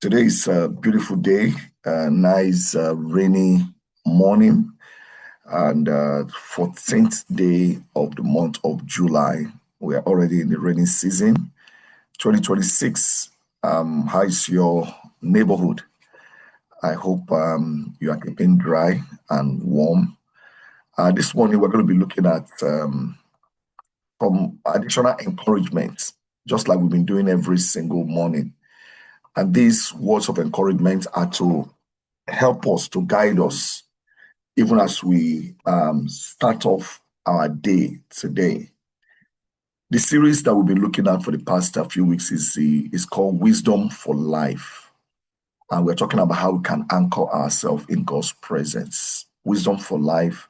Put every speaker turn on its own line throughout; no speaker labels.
Today is a beautiful day, a nice rainy morning, and 14th day of the month of July. We are already in the rainy season. 2026. How is your neighborhood? I hope you are keeping dry and warm. This morning, we're going to be looking at some additional encouragement, just like we've been doing every single morning. And these words of encouragement are to help us, to guide us, even as we start off our day today. The series that we've been looking at for the past few weeks is called Wisdom for Life. And we're talking about how we can anchor ourselves in God's presence. Wisdom for Life,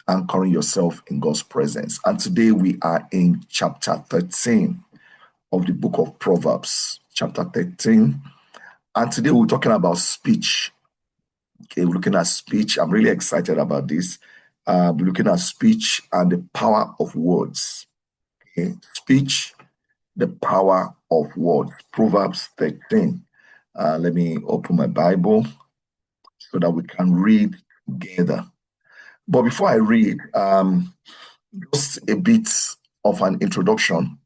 anchoring yourself in God's presence. And today we are in chapter 13 of the book of Proverbs, chapter 13. And today we're talking about speech. Okay, we're looking at speech. I'm really excited about this. We're looking at speech and the power of words. Okay, speech, the power of words. Proverbs 13. Let me open my Bible so that we can read together. But before I read, just a bit of an introduction.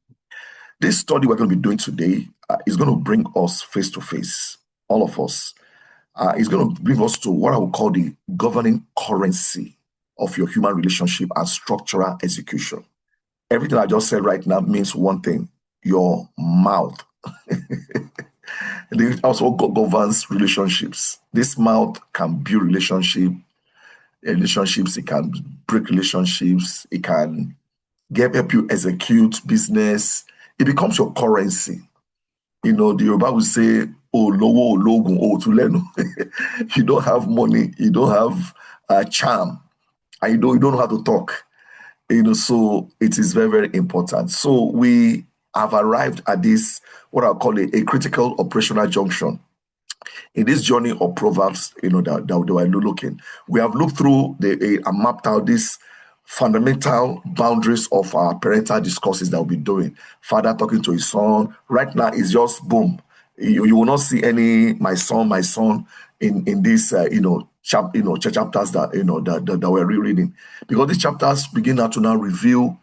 This study we're going to be doing today is going to bring us face to face, all of us. It's going to bring us to what I would call the governing currency of your human relationship and structural execution. Everything I just said right now means one thing: your mouth. It also governs relationships. This mouth can build relationships, it can break relationships, it can help you execute business. It becomes your currency. The Yoruba will say, oh, lowo ologun, oh, tulenu. You don't have money, you don't have charm, and you don't know how to talk. So it is very, very important. So we have arrived at this, what I'll call a critical operational junction in this journey of Proverbs, that we're looking. We have looked through and mapped out these fundamental boundaries of our parental discourses that we'll be doing. Father talking to his son. Right now, it's just boom. You will not see any my son, in this chapters that we're rereading, because these chapters begin to now reveal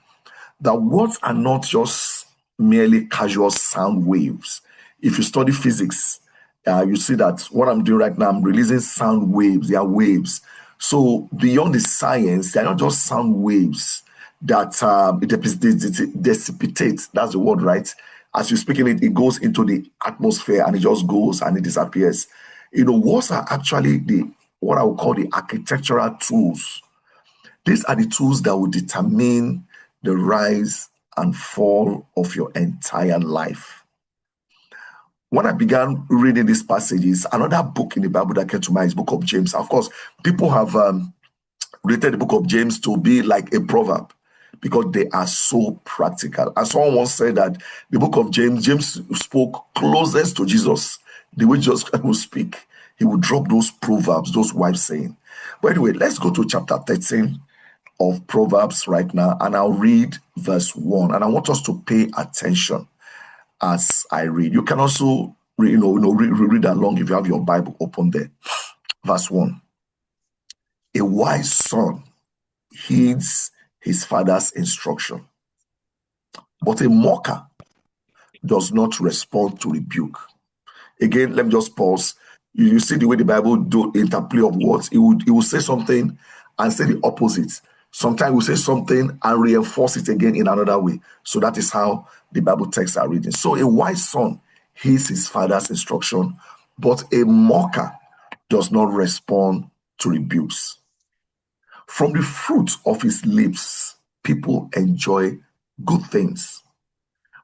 that words are not just merely casual sound waves. If you study physics, you see that what I'm doing right now, I'm releasing sound waves. They are waves. So beyond the science, they're not just sound waves that dissipate. That's the word, right? As you're speaking it goes into the atmosphere and it just goes and it disappears. Words are actually what I would call the architectural tools. These are the tools that will determine the rise and fall of your entire life. When I began reading these passages, another book in the Bible that came to mind is the book of James. Of course, people have rated the book of James to be like a proverb because they are so practical. And someone once said that the book of James spoke closest to Jesus. The way Jesus would speak, he would drop those proverbs, those wise sayings. But anyway, let's go to chapter 13 of Proverbs right now, and I'll read verse 1. And I want us to pay attention as I read. You can also read along if you have your Bible open there. Verse 1. A wise son heeds his father's instruction, but a mocker does not respond to rebuke. Again, let me just pause. You see the way the Bible do interplay of words. It will say something and say the opposite. Sometimes we say something and reinforce it again in another way. So that is how the Bible texts are reading. So a wise son heeds his father's instruction, but a mocker does not respond to rebukes. From the fruit of his lips, people enjoy good things,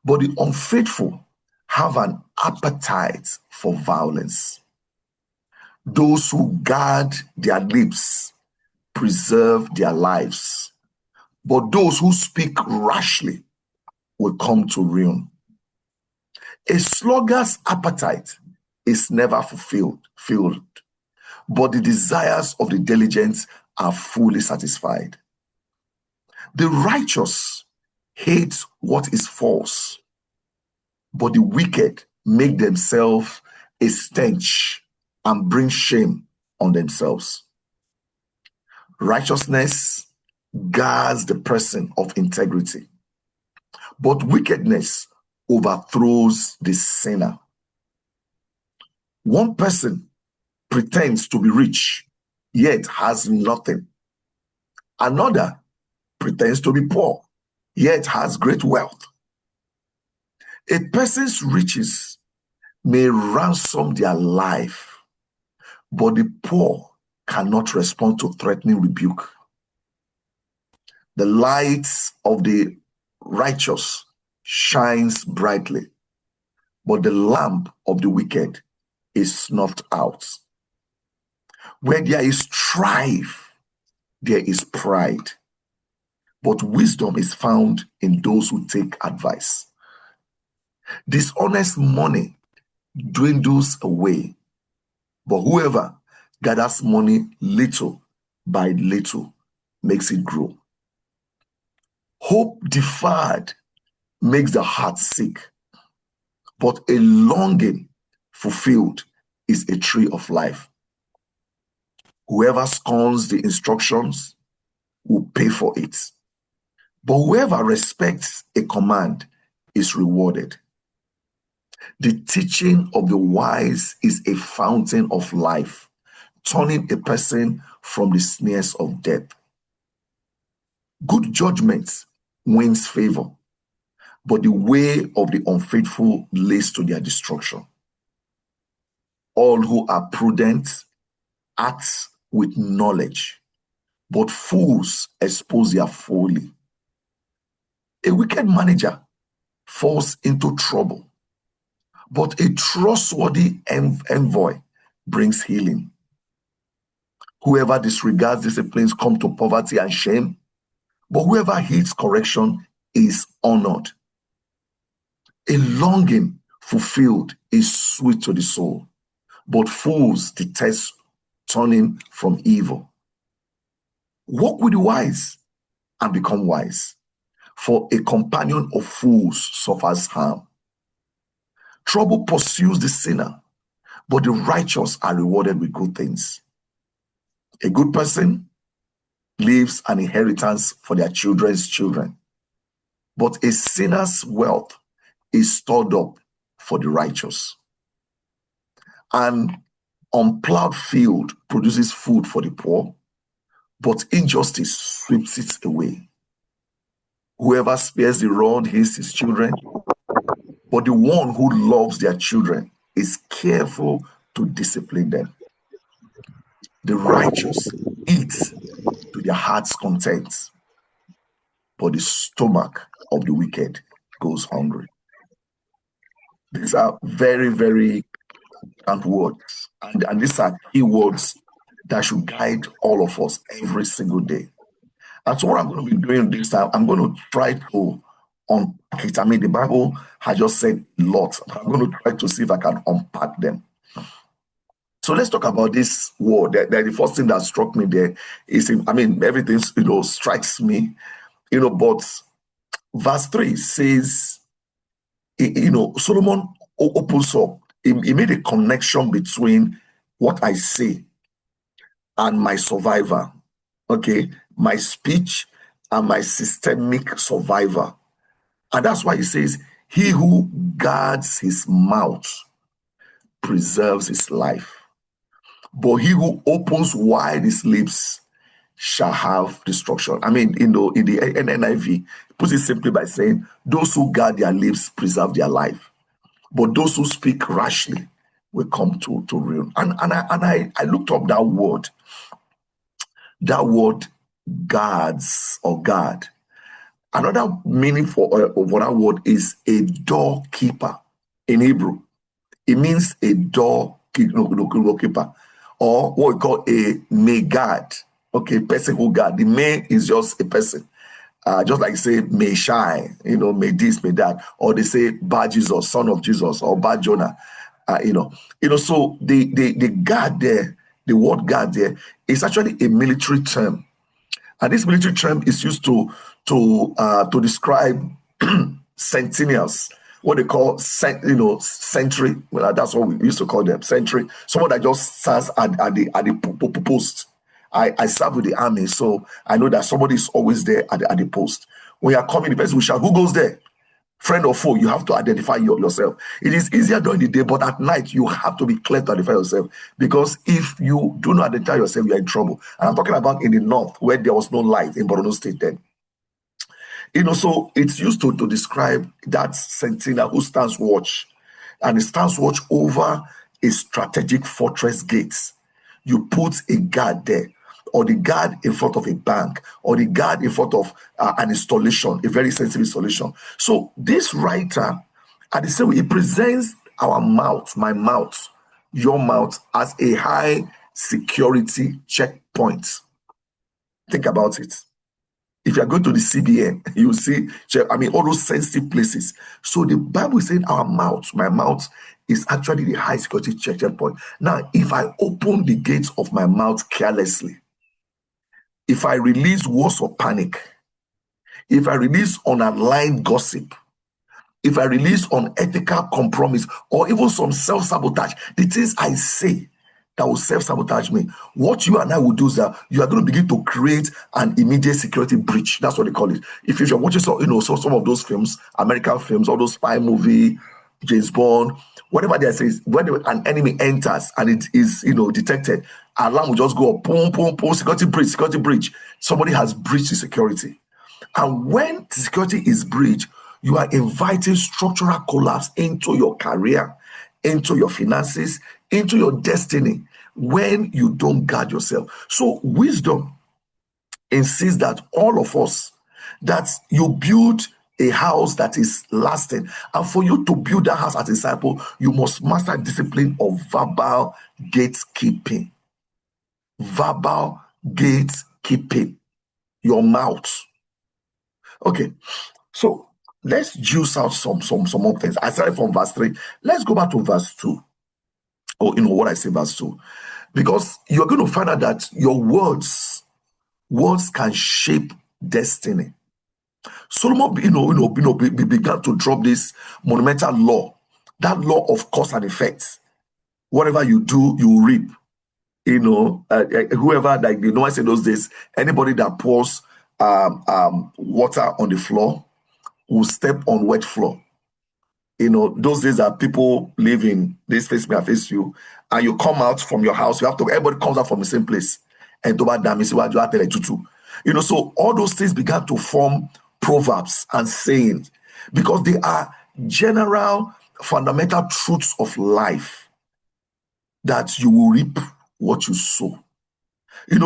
but the unfaithful have an appetite for violence. Those who guard their lips preserve their lives, but those who speak rashly will come to ruin. A sluggard's appetite is never fulfilled, but the desires of the diligent are fully satisfied. The righteous hate what is false, but the wicked make themselves a stench and bring shame on themselves. Righteousness guards the person of integrity, but wickedness overthrows the sinner. One person pretends to be rich, yet has nothing. Another pretends to be poor, yet has great wealth. A person's riches may ransom their life, but the poor cannot respond to threatening rebuke. The light of the righteous shines brightly, but the lamp of the wicked is snuffed out. Where there is strife, there is pride, but wisdom is found in those who take advice. Dishonest money dwindles away, but whoever gathers money little by little makes it grow. Hope deferred makes the heart sick, but a longing fulfilled is a tree of life. Whoever scorns the instructions will pay for it, but whoever respects a command is rewarded. The teaching of the wise is a fountain of life, turning a person from the snares of death. Good judgment wins favor, but the way of the unfaithful leads to their destruction. All who are prudent act with knowledge, but fools expose their folly. A wicked manager falls into trouble, but a trustworthy envoy brings healing. Whoever disregards disciplines comes to poverty and shame, but whoever heeds correction is honored. A longing fulfilled is sweet to the soul, but fools detest turning from evil. Walk with the wise and become wise, for a companion of fools suffers harm. Trouble pursues the sinner, but the righteous are rewarded with good things. A good person leaves an inheritance for their children's children, but a sinner's wealth is stored up for the righteous. An unplowed field produces food for the poor, but injustice sweeps it away. Whoever spares the rod hates his children, but the one who loves their children is careful to discipline them. The righteous eat to their heart's content, but the stomach of the wicked goes hungry. These are very, very important words, and these are key words that should guide all of us every single day. And so what I'm going to be doing this time, I'm going to try to unpack it. I mean, the Bible has just said a lot. I'm going to try to see if I can unpack them. So let's talk about this word. The first thing that struck me there is, I mean, everything, strikes me, but verse 3 says, Solomon opens up. He made a connection between what I say and my survivor, okay, my speech and my systemic survivor. And that's why he says, he who guards his mouth preserves his life, but he who opens wide his lips shall have destruction. I mean, in the NIV, puts it simply by saying, those who guard their lips preserve their life, but those who speak rashly will come to ruin. And I looked up that word guards or guard. Another meaning for that word is a doorkeeper in Hebrew. It means a doorkeeper, or what we call a megad. Okay, person who guard. The may is just a person. Just like say may shine, may this, may that, or they say Bar Jesus, son of Jesus, or Bar Jonah. So the guard there, the word guard there is actually a military term. And this military term is used to describe sentinels what they call sentry. Well, that's what we used to call them, sentry. Someone that just stands at the post. I serve with the army, so I know that somebody is always there at the post. When you are coming, the person will shout, "Who goes there?" Friend or foe, you have to identify yourself. It is easier during the day, but at night you have to be clear to identify yourself, because if you do not identify yourself, you are in trouble. And I'm talking about in the north, where there was no light in Borno State then. So it's used to describe that sentinel who stands watch, and he stands watch over a strategic fortress gate. You put a guard there, or the guard in front of a bank, or the guard in front of an installation, a very sensitive installation. So this writer, at the same way, he presents our mouth, my mouth, your mouth, as a high security checkpoint. Think about it. If you are going to the CBN, you see, all those sensitive places. So the Bible is saying our mouth, my mouth, is actually the high security checkpoint. Now, if I open the gates of my mouth carelessly, if I release words of panic, if I release unaligned gossip, if I release unethical compromise, or even some self-sabotage, the things I say that will self-sabotage me, what you and I will do is that you are going to begin to create an immediate security breach. That's what they call it. If you're watching some of those films, American films, all those spy movie, James Bond, whatever they say, when an enemy enters and it is detected, alarm will just go up, boom, boom, boom, security breach. Somebody has breached the security. And when the security is breached, you are inviting structural collapse into your career, into your finances, into your destiny, when you don't guard yourself. So wisdom insists that all of us, that you build a house that is lasting. And for you to build that house as a disciple, you must master discipline of verbal gatekeeping. Verbal gatekeeping. Your mouth. Okay. So let's juice out some more things. I started from verse 3. Let's go back to verse 2. Or what I say, verse 2. Because you're going to find out that your words can shape destiny. Solomon, began to drop this monumental law, that law of cause and effect. Whatever you do, you reap. Whoever, like the Noah said those days, anybody that pours water on the floor will step on wet floor. Those days that people live in, this face me, I face you, and you come out from your house, everybody comes out from the same place. And so all those things began to form proverbs and sayings, because they are general fundamental truths of life, that you will reap what you sow.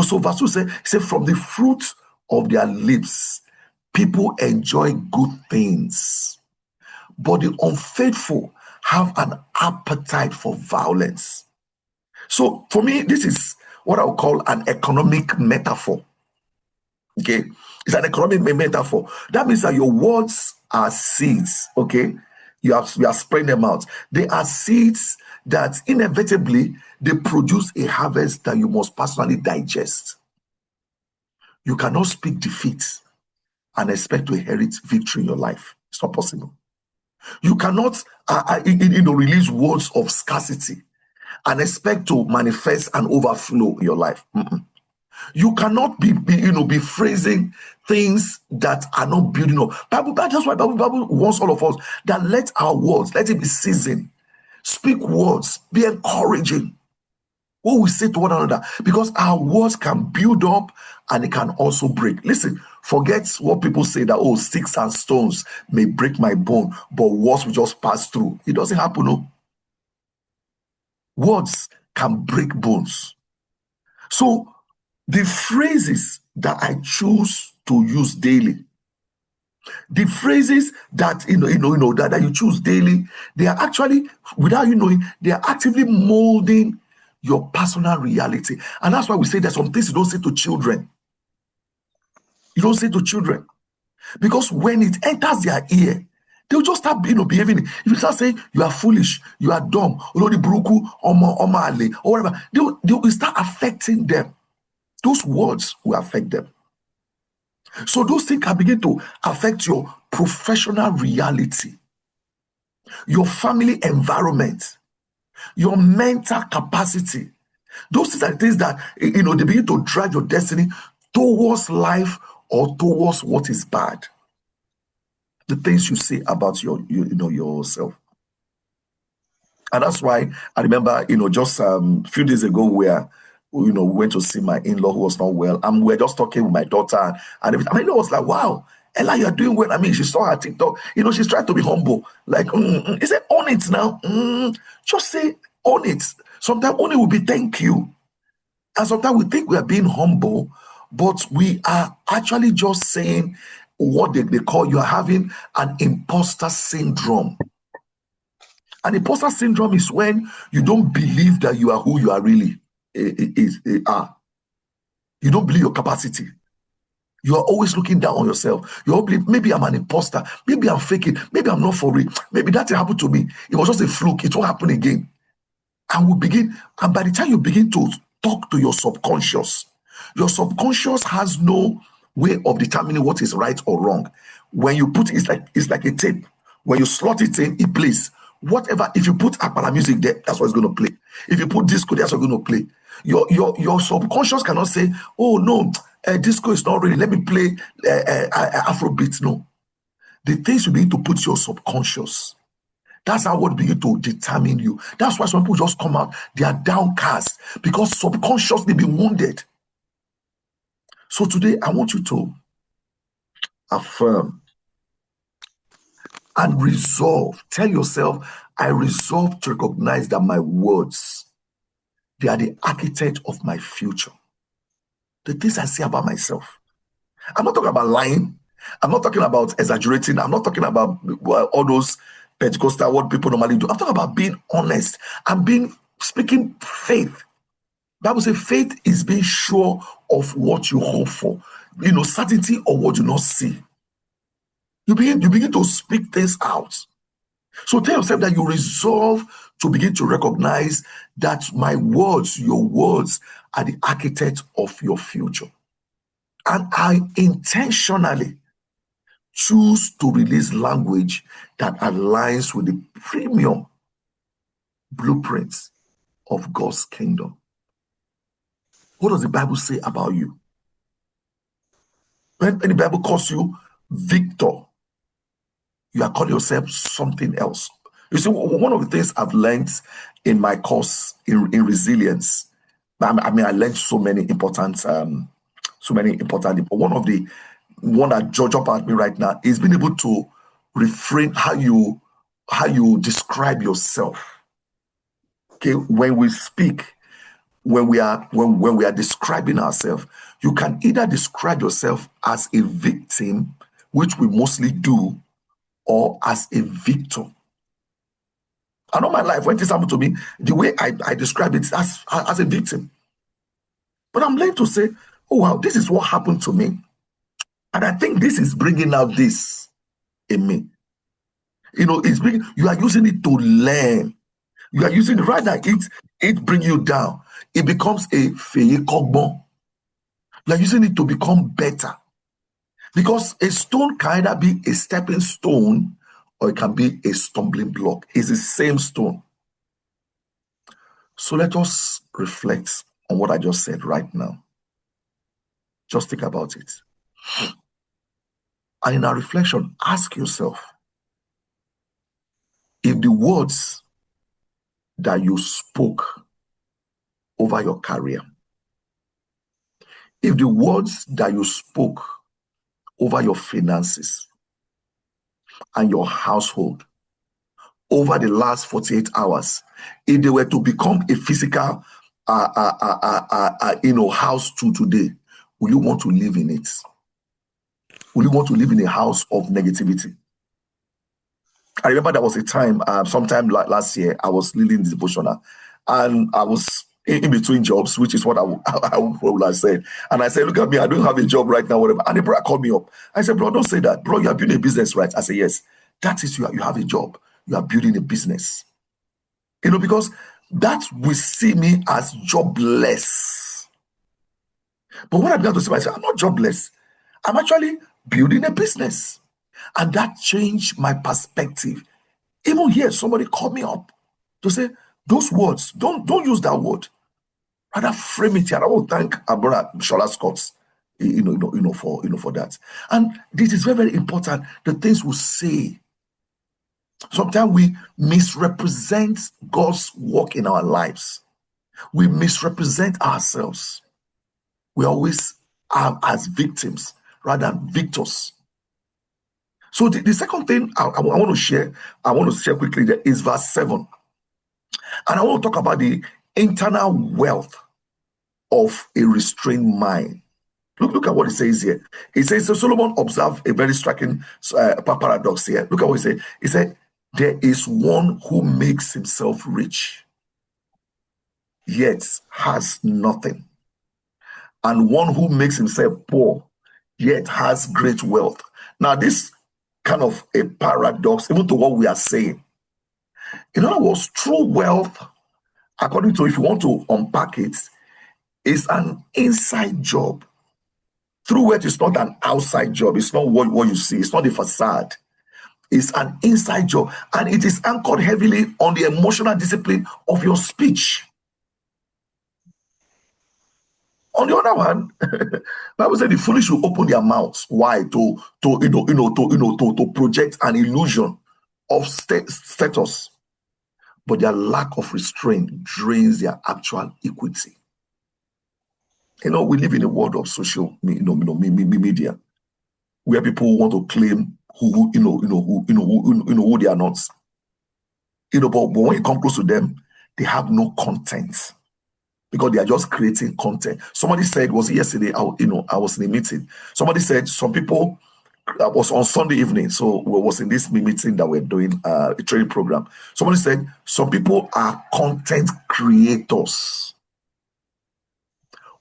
So verse 2 say from the fruit of their lips, people enjoy good things, but the unfaithful have an appetite for violence. So for me, this is what I would call an economic metaphor. Okay, it's an economic metaphor. That means that your words are seeds. Okay, you are spreading them out. They are seeds that inevitably they produce a harvest that you must personally digest. You cannot speak defeat and expect to inherit victory in your life. It's not possible. You cannot release words of scarcity and expect to manifest an overflow in your life. You cannot be phrasing things that are not building up. That's why Bible wants all of us that let our words, let it be seasoned. Speak words, be encouraging. What we say to one another, because our words can build up and it can also break. Listen, forget what people say that, sticks and stones may break my bone, but words will just pass through. It doesn't happen, no. Words can break bones. So the phrases that I choose to use daily, the phrases that that you choose daily, they are actually, without you knowing, they are actively molding your personal reality. And that's why we say there's some things you don't say to children. You don't say to children, because when it enters their ear, they'll just start behaving. If you start saying you are foolish, you are dumb, or whatever, they will start affecting them. Those words will affect them. So those things can begin to affect your professional reality. your family environment, your mental capacity. Those are things that, they begin to drive your destiny towards life or towards what is bad. The things you say about yourself. And that's why I remember, just a few days ago where, we went to see my in-law who was not well, and we were just talking with my daughter and everything. My in-law was like, wow, Ella, you're doing well. I mean, she saw her TikTok, she's trying to be humble. Like, he said, own it now. Just say, own it. Sometimes only will be thank you. And sometimes we think we are being humble, but we are actually just saying what they call, you are having an imposter syndrome. An imposter syndrome is when you don't believe that you are who you are really are. You don't believe your capacity. You are always looking down on yourself. You all believe, maybe I'm an imposter. Maybe I'm faking. Maybe I'm not for real. Maybe that happened to me. It was just a fluke. It won't happen again. And by the time you begin to talk to your subconscious has no way of determining what is right or wrong. When you put it's like a tape. When you slot it in, it plays. Whatever, if you put Akpala music there, that's what it's going to play. If you put disco, that's what it's going to play. Your subconscious cannot say, oh no, disco is not ready. Let me play Afrobeat. No. The things you begin to put your subconscious. That's how what begin to determine you. That's why some people just come out, they are downcast because subconsciously they've been wounded. So today I want you to affirm and resolve. Tell yourself, I resolve to recognize that my words, they are the architect of my future. The things I say about myself. I'm not talking about lying. I'm not talking about exaggerating. I'm not talking about all those Pentecostal, what people normally do. I'm talking about being honest and speaking faith. Bible says faith is being sure of what you hope for. Certainty of what you not see. You begin to speak things out. So tell yourself that you resolve to begin to recognize that my words, your words, are the architect of your future. And I intentionally choose to release language that aligns with the premium blueprints of God's kingdom. What does the Bible say about you? When the Bible calls you victor, you are calling yourself something else. You see, one of the things I've learned in my course in resilience, I learned so many important, but one that judge up at me right now is being able to refrain how you describe yourself. Okay, when we speak, when we are describing ourselves, you can either describe yourself as a victim, which we mostly do, or as a victor. I know my life, when this happened to me, the way I describe it as a victim. But I'm learning to say, oh wow, this is what happened to me. And I think this is bringing out this in me. You are using it to learn. You are using it right now. It bring you down. It becomes a feye. You are using it to become better. Because a stone can either be a stepping stone or it can be a stumbling block. It's the same stone. So let us reflect on what I just said right now. Just think about it. And in our reflection, ask yourself, if the words that you spoke over your career, if the words that you spoke over your finances and your household over the last 48 hours, if they were to become a physical house to today, will you want to live in it? Will you want to live in a house of negativity? I remember there was a time, sometime last year, I was leading the devotional, and I was in between jobs, which is what I would have said. And I said, look at me, I don't have a job right now, whatever. And the brother called me up. I said, bro, don't say that. Bro, you are building a business, right? I said, yes. That is, you have a job. You are building a business. Because that will see me as jobless. But when I began to say myself, I'm not jobless. I'm actually building a business. And that changed my perspective. Even here, somebody called me up to say, those words, don't use that word. Rather frame it here. I want to thank our brother Shola Scott, for that. And this is very, very important. The things we say. Sometimes we misrepresent God's work in our lives. We misrepresent ourselves. We always are as victims rather than victors. So the second thing I want to share quickly there is verse 7. And I want to talk about the internal wealth of a restrained mind. Look at what it says here. It says, so Solomon observed a very striking paradox here. Look at what he said. He said, there is one who makes himself rich, yet has nothing. And one who makes himself poor, yet has great wealth. Now, this kind of a paradox, even to what we are saying. In other words, true wealth, according to, if you want to unpack it, is an inside job. True wealth is not an outside job. It's not what you see. It's not the facade. It's an inside job. And it is anchored heavily on the emotional discipline of your speech. On the other hand, Bible said the foolish will open their mouths. Why? To project an illusion of status. But their lack of restraint drains their actual equity. We live in a world of social media, where people want to claim who they are not. But when you come close to them, they have no content because they are just creating content. Somebody said, was it yesterday? I was in a meeting. Somebody said some people, was on Sunday evening, so we was in this meeting that we're doing a training program. Somebody said some people are content creators,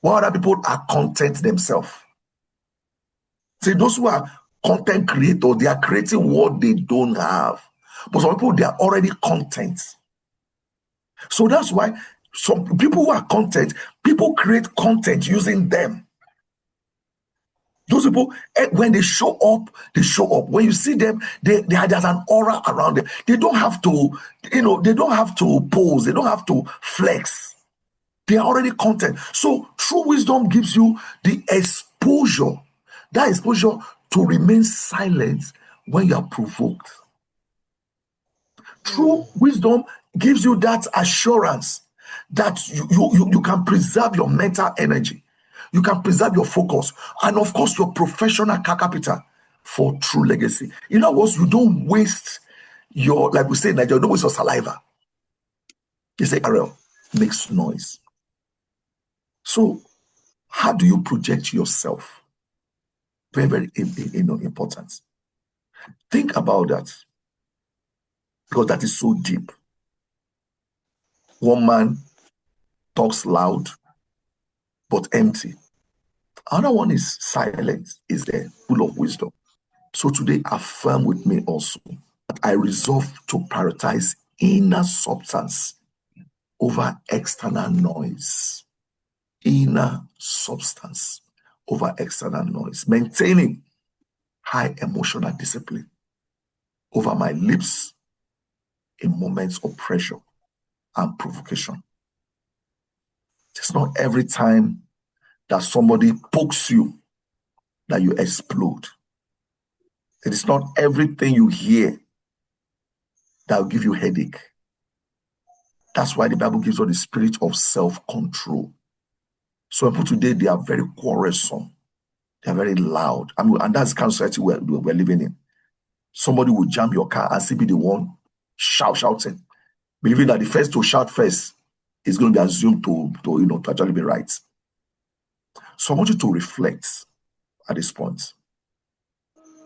while other people are content themselves. See, those who are content creators, they are creating what they don't have. But some people, they are already content. So that's why some people who are content, people create content using them. Those people, when they show up, they show up. When you see them, there's an aura around them. They don't have to, they don't have to pose. They don't have to flex. They are already content. So true wisdom gives you the exposure, that exposure to remain silent when you are provoked. True wisdom gives you that assurance that you can preserve your mental energy. You can preserve your focus. And of course, your professional capital for true legacy. In other words, you don't waste your, like we say in Nigeria, you don't waste your saliva. You say, Ariel, makes noise. So, how do you project yourself? Very, very important. Think about that, because that is so deep. One man talks loud, but empty. Another one is silent, is there, full of wisdom. So today, affirm with me also that I resolve to prioritize inner substance over external noise. Inner substance over external noise. Maintaining high emotional discipline over my lips in moments of pressure and provocation. It's not every time that somebody pokes you that you explode. It is not everything you hear that will give you headache. That's why the Bible gives us the spirit of self-control. So people today, they are very quarrelsome. They are very loud. And that's the kind of society we're living in. Somebody will jam your car and still be the one shouting, believing that the first to shout first is going to be assumed to actually be right. So I want you to reflect at this point.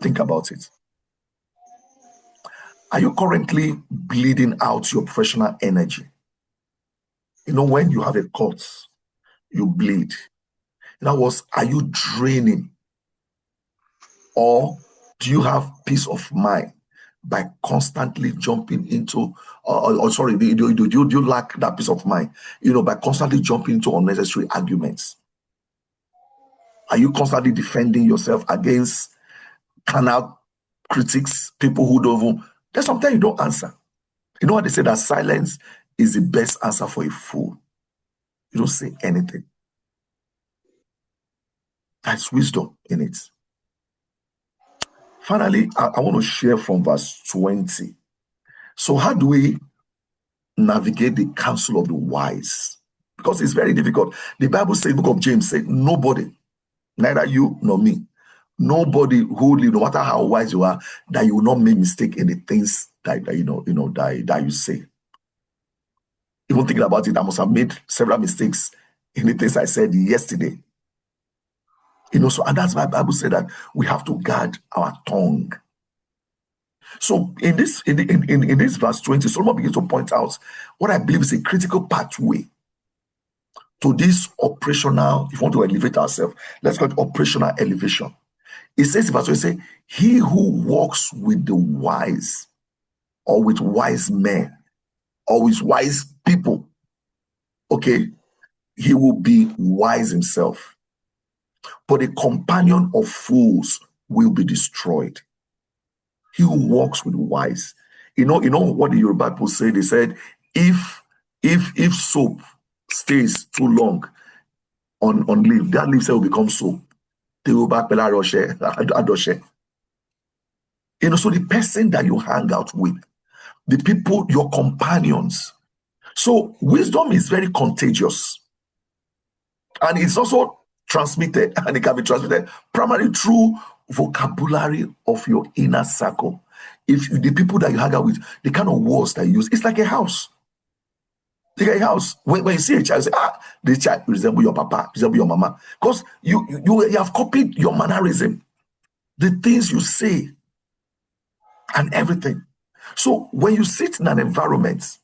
Think about it. Are you currently bleeding out your professional energy? When you have a cut, you bleed. In other words, are you draining? Or do you have peace of mind by constantly jumping into, do you lack that peace of mind, by constantly jumping into unnecessary arguments? Are you constantly defending yourself against carnal critics, people who don't even, there's sometimes you don't answer. You know what they say, that silence is the best answer for a fool. You don't say anything. That's wisdom in it. Finally, I want to share from verse 20. So how do we navigate the counsel of the wise? Because it's very difficult. The Bible says, the book of James said, nobody, neither you nor me, nobody who live, no matter how wise you are, that you will not make mistake in the things that you say. Even thinking about it, I must have made several mistakes in the things I said yesterday. So, and that's why the Bible said that we have to guard our tongue. So in this verse 20, Solomon begins to point out what I believe is a critical pathway to this operational, if you want to elevate ourselves, let's call it operational elevation. It says in verse 20, say, he who walks with the wise, or with wise men, or with wise people, okay, he will be wise himself. But a companion of fools will be destroyed. He who walks with wise. You know what the Yoruba people say? They said, if soap stays too long on leaf, that leaf will become soap. So the person that you hang out with, the people, your companions. So wisdom is very contagious. And it's also transmitted, and it can be transmitted primarily through vocabulary of your inner circle. If the people that you hang out with, the kind of words that you use, it's like a house. Like a house. When you see a child, you say, this child resemble your papa, resemble your mama. Because you have copied your mannerism, the things you say, and everything. So when you sit in an environment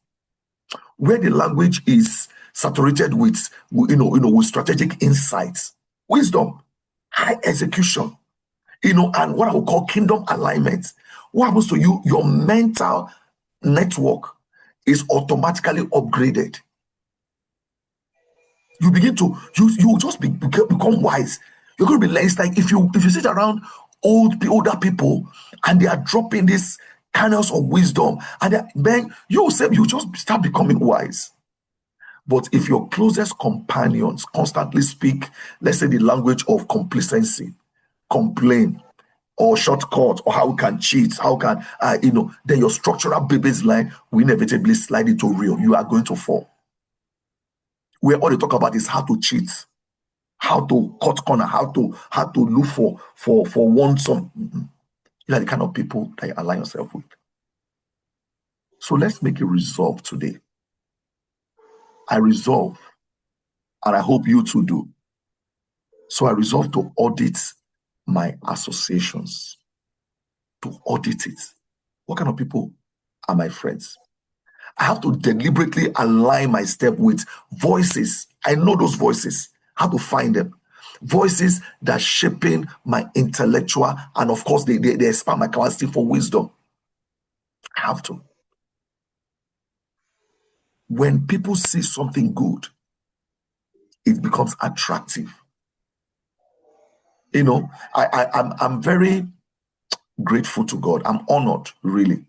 where the language is saturated with strategic insights, wisdom, high execution, and what I would call kingdom alignment, what happens to you? Your mental network is automatically upgraded. You begin to you just become wise. You're going to be less like if you sit around older people and they are dropping this kernels of wisdom, and then you just start becoming wise. But if your closest companions constantly speak, let's say, the language of complacency, complain, or shortcut, or how we can cheat, how can then your structural baby's line will inevitably slide into real. You are going to fall. Where all they talk about is how to cheat, how to cut corner, how to look for one some. You are the kind of people that you align yourself with. So let's make a resolve today. I resolve, and I hope you too do. So I resolve to audit my associations, to audit it. What kind of people are my friends? I have to deliberately align my step with voices. I know those voices, how to find them. Voices that shaping my intellectual, and of course, they expand my capacity for wisdom. I have to. When people see something good, it becomes attractive. I'm very grateful to God. I'm honored, really,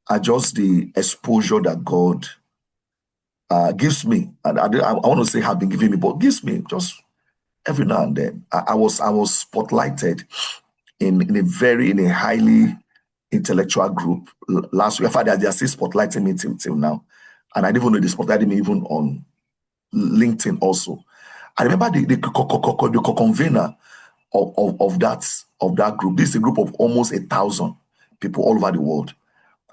at just the exposure that God gives me. And I want to say have been giving me, but gives me just every now and then. I was spotlighted in a highly intellectual group last week. In fact, they are still spotlighting me till now. And I didn't even know they spotlighted me even on LinkedIn also. I remember the co-convener of that group. This is a group of almost 1,000 people all over the world.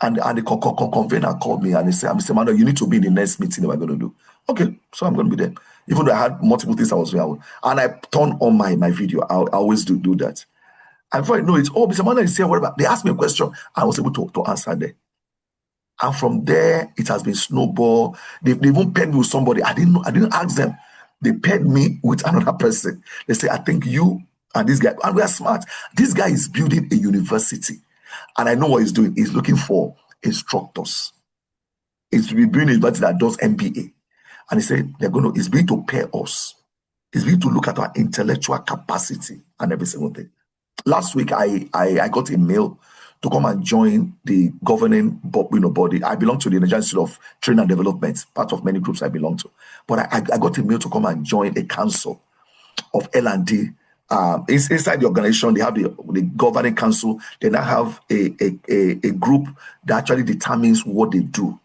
And the convener called me and he said, Mr. Emmanuel, you need to be in the next meeting that we're going to do. Okay, so I'm going to be there. Even though I had multiple things I was doing, and I turned on my video. I always do that. And before I know it, Mr. Emmanuel is here, whatever. They asked me a question, I was able to answer there. And from there, it has been snowball. They even paired me with somebody. I didn't ask them. They paired me with another person. They say, I think you and this guy, and we are smart. This guy is building a university. And I know what he's doing. He's looking for instructors. He's building a university that does MBA. And he said, he's going to pair us. He's going to look at our intellectual capacity and every single thing. Last week, I got a mail to come and join the governing body. I belong to the Nigerian Institute of Training and Development, part of many groups I belong to. But I got a mail to come and join a council of L&D. Inside the organization, they have the governing council. They now have a group that actually determines what they do.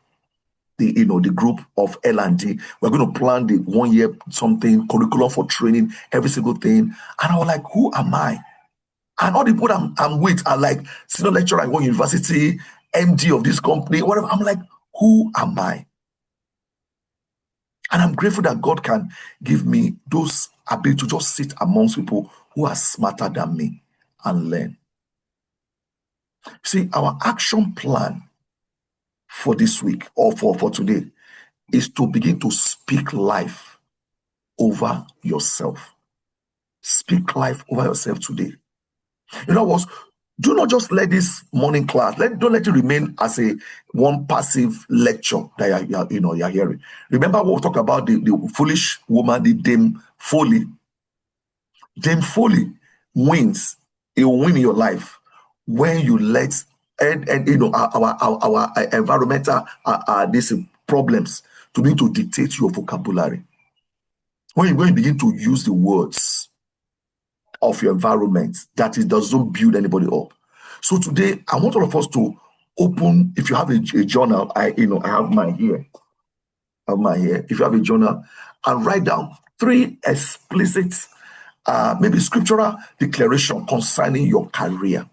The group of L&D. We're going to plan the 1 year something curriculum for training, every single thing. And I was like, who am I? And all the people I'm with are like senior lecturer at one university, MD of this company, whatever. I'm like, who am I? And I'm grateful that God can give me those ability to just sit amongst people who are smarter than me and learn. See, our action plan for this week or for today is to begin to speak life over yourself. Speak life over yourself today. In other words, do not just let this morning class, don't let it remain as one passive lecture that you're hearing. Remember what we talked about, the foolish woman, the Dame Foley. Dame Foley wins. It will win in your life when you let our environmental these problems to begin to dictate your vocabulary. When you begin to use the words of your environment, that it doesn't build anybody up. So today, I want all of us to open. If you have a journal, I have mine here. If you have a journal, and write down 3 explicit, maybe scriptural declaration concerning your career,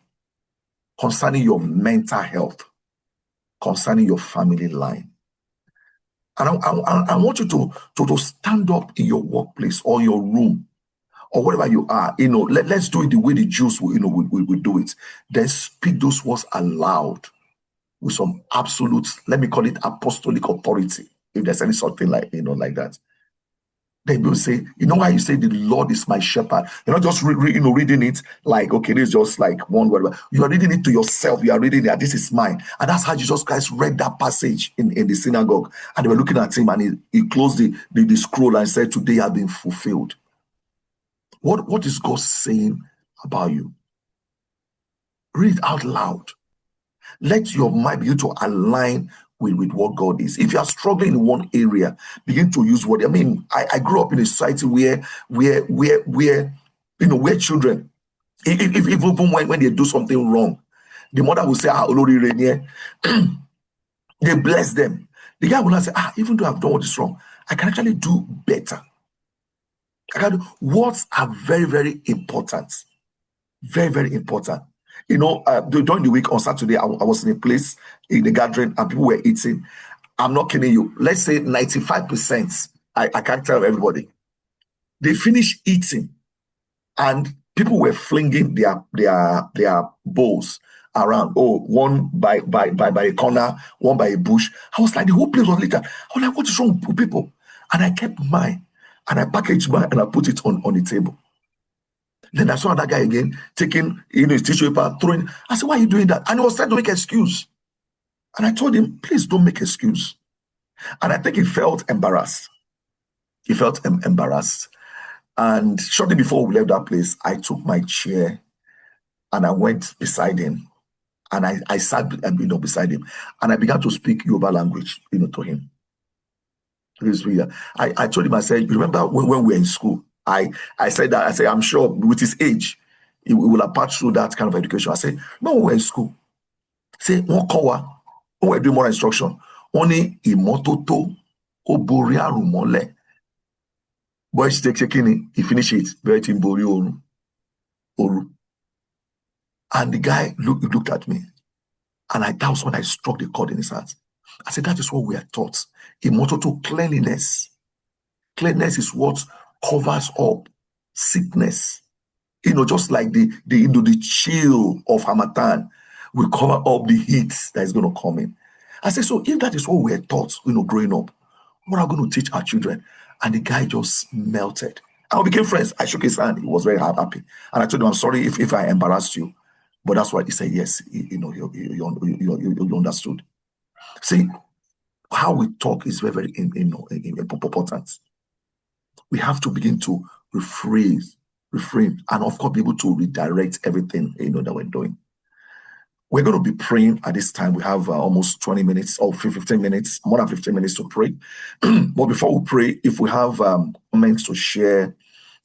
concerning your mental health, concerning your family line. And I want you to stand up in your workplace or your room or wherever you are. Let's do it the way the Jews will do it. Then speak those words aloud with some absolute, let me call it apostolic authority, if there's any sort of thing like that. Then you say, why you say the Lord is my shepherd? You're not just reading it like, okay, this is just like one word. You are reading it to yourself. You are reading that this is mine. And that's how Jesus Christ read that passage in the synagogue. And they were looking at him, and he closed the scroll and said, today have been fulfilled. What is God saying about you? Read it out loud. Let your mind begin to align with what God is. If you are struggling in one area, begin to use what. I grew up in a society where children, even when they do something wrong, the mother will say, Olori Renier, they bless them. The guy will not say, even though I've done what is wrong, I can actually do better. Words are very, very important. Very, very important. During the week on Saturday, I was in a place in the gathering and people were eating. I'm not kidding you. Let's say 95%. I can't tell everybody. They finished eating and people were flinging their bowls around. One by a corner, one by a bush. I was like, the whole place was littered. I was like, what is wrong with people? And I kept mine and I packaged mine and I put it on the table. Then I saw that guy again taking his tissue paper, throwing. I said, why are you doing that? And he was trying to make an excuse. And I told him, please don't make excuse. And I think he felt embarrassed. And shortly before we left that place, I took my chair and I went beside him. And I sat beside him. And I began to speak Yoruba language to him. I told him, I said, you remember when we were in school? I said that, I'm sure with his age, he will have passed through that kind of education. I said, no, we were in school. Say, one kowa, when we're doing more instruction, only imototo, obori arumole. Boys take checking, he finish it, very timbori oru. And the guy looked at me, and that was when I struck the chord in his heart. I said, that is what we are taught. Imototo, cleanliness. Cleanliness is what covers up sickness. Just like the chill of Harmattan will cover up the heat that is going to come in. I said, so if that is what we're taught, growing up, what are we going to teach our children? And the guy just melted. And we became friends. I shook his hand. He was very happy. And I told him, I'm sorry if I embarrassed you. But that's why he said, yes, you understood. See, how we talk is very, very important. We have to begin to refrain, and of course be able to redirect everything that we're doing. We're going to be praying at this time. We have almost 20 minutes or 15 minutes, more than 15 minutes to pray. But before we pray, if we have comments to share,